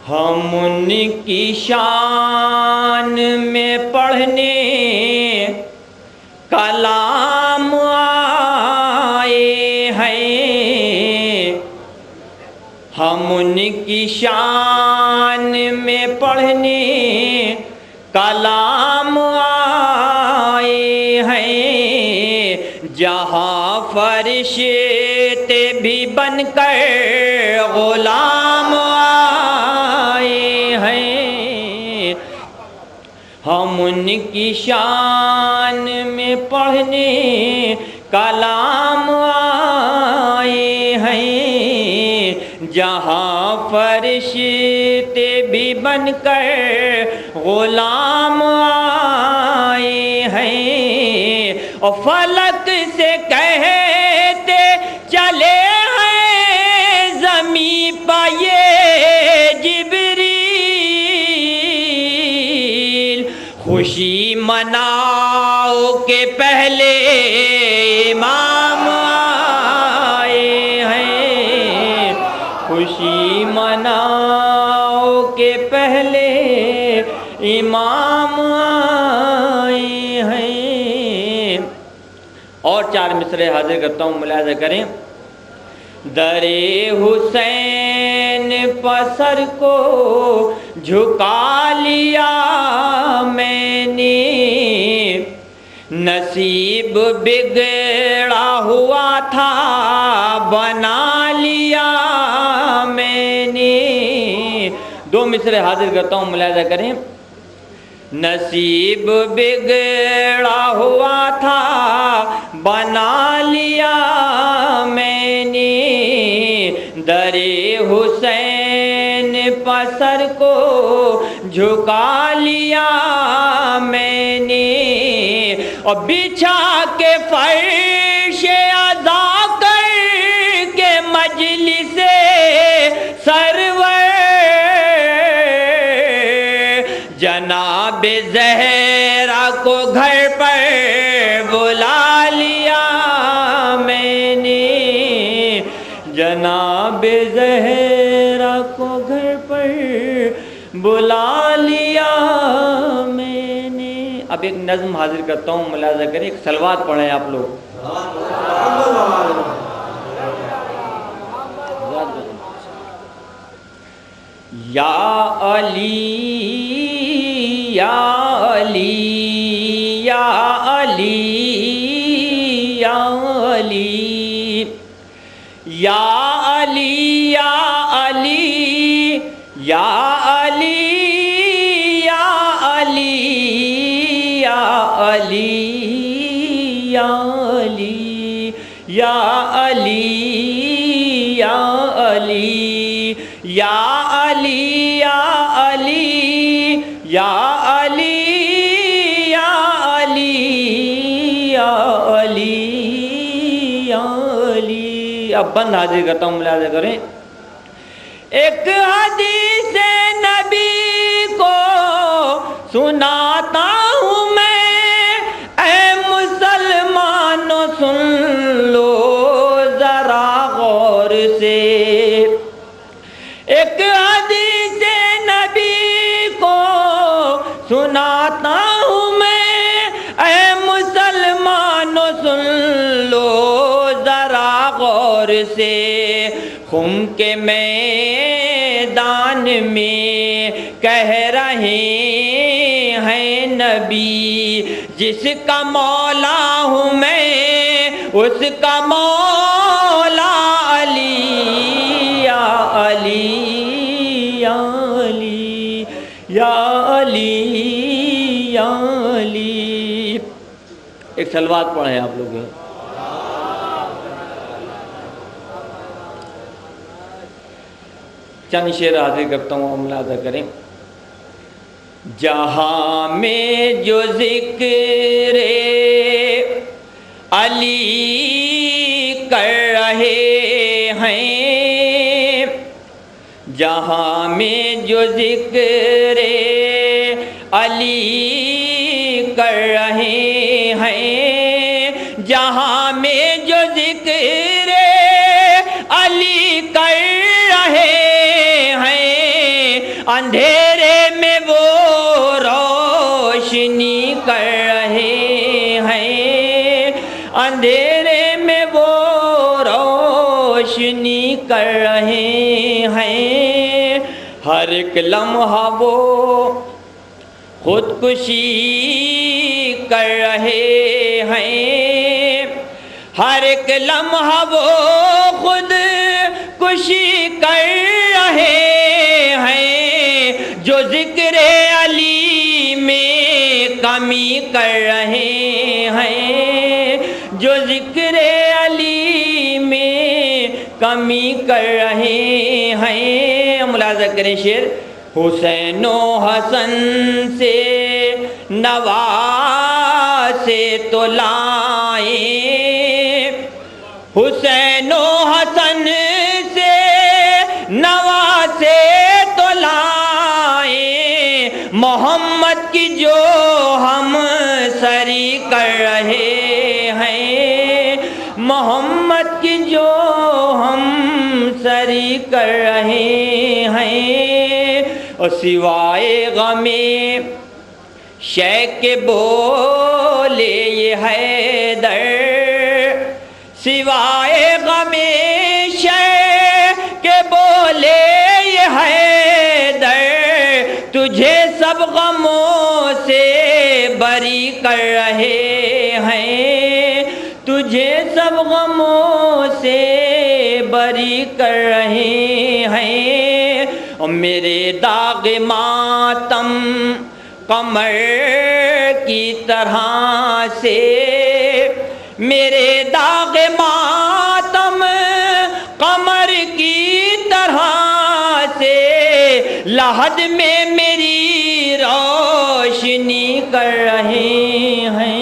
ہم ان کی شان میں پڑھنے کلام آئے ہیں، ہم ان کی شان میں پڑھنے کلام آئے ہیں، جہاں فرشتے بھی بن کر غلام آئے ہیں، ہم ان کی شان میں پڑھنے کلام آئے ہیں، جہاں فرشتے بھی بن کر غلام آئے ہیں، اور فلک سے کہتے چلے ہیں زمین پہ یہ جبریل، خوشی مناؤ کہ پہلے امام آئے ہیں، خوشی مناؤ کہ پہلے امام آئے ہیں۔ اور 4 مصرے حاضر کرتا ہوں، ملاحظہ کریں۔ در حسین پسر کو جھکا لیا میں نے، نصیب بگڑا ہوا تھا بنا لیا میں نے۔ 2 مصرے حاضر کرتا ہوں، ملاحظہ کریں۔ نصیب بگڑا ہوا تھا بنا لیا میں نے، در حسین پسر کو جھکا لیا میں نے، اور بچھا کے فرش عزا کر کے مجلس سرور جناب زہرا کو گھر پر بلا لیا میں نے، جناب زہرا کو گھر پر بلا لیا میں نے۔ اب ایک نظم حاضر کرتا ہوں، ملاحظہ کریں، ایک صلوات پڑھیں آپ لوگ۔ یا علی یا علی یا علی یا علی یا علی یا علی یا علی یا علی یا علی یا علی یا علی یا علی یا علی یا علی یا علی یا علی یا علی یا علی۔ اب بند حاضر کرتا ہوں، ملاحظہ کریں۔ ایک حدیث نبی کو سناتا ہوں میں، اے مسلمانوں سن لو ذرا غور سے۔ ایک حدیث نبی کو سناتا ہوں میں، اے مسلمانوں سن لو ذرا غور سے۔ خم کے میدان میں کہہ رہے ہیں نبی، جس کا مولا ہوں میں اس کا مولا علی، یا علی یا علی یا علی یا علی۔ ایک صلوات پڑھیں آپ لوگ۔ چند شعر حاضر کرتا ہوں، ملاحظہ کریں۔ جہاں میں جو ذکر علی کر رہے ہیں، جہاں میں جو ذکر علی کر رہے ہیں، جہاں میں جو ذکر علی کر رہے ہیں، اندھیرے میں وہ روشنی کر رہے ہیں، اندھیرے میں وہ روشنی کر رہے ہیں، ہر ایک لمحہ وہ خودکشی کر رہے ہیں، ہر ایک لمحہ وہ خود کشی کر رہے ہیں، جو ذکر علی میں کمی کر رہے ہیں، جو ذکر علی میں کمی کر رہے ہیں۔ ملاحظہ کریں شعر، حسین و حسن سے نواسے تو لائیں، حسین و حسن سے نواسے تو لائیں، محمد کی جو ہم سری کر رہے ہیں، محمد کی جو ہم سری کر رہے ہیں، اور سوائے غم شیخ کے بولے یہ حیدر، سوائے غم شیخ کے بولے یہ حیدر، تجھے سب غموں سے بری کر رہے ہیں، تجھے سب غموں سے بری کر رہے ہیں، اور میرے داغ ماتم قمر کی طرح سے، میرے داغ ماتم قمر کی طرح سے، لحد میں میری روشنی کر رہے ہیں۔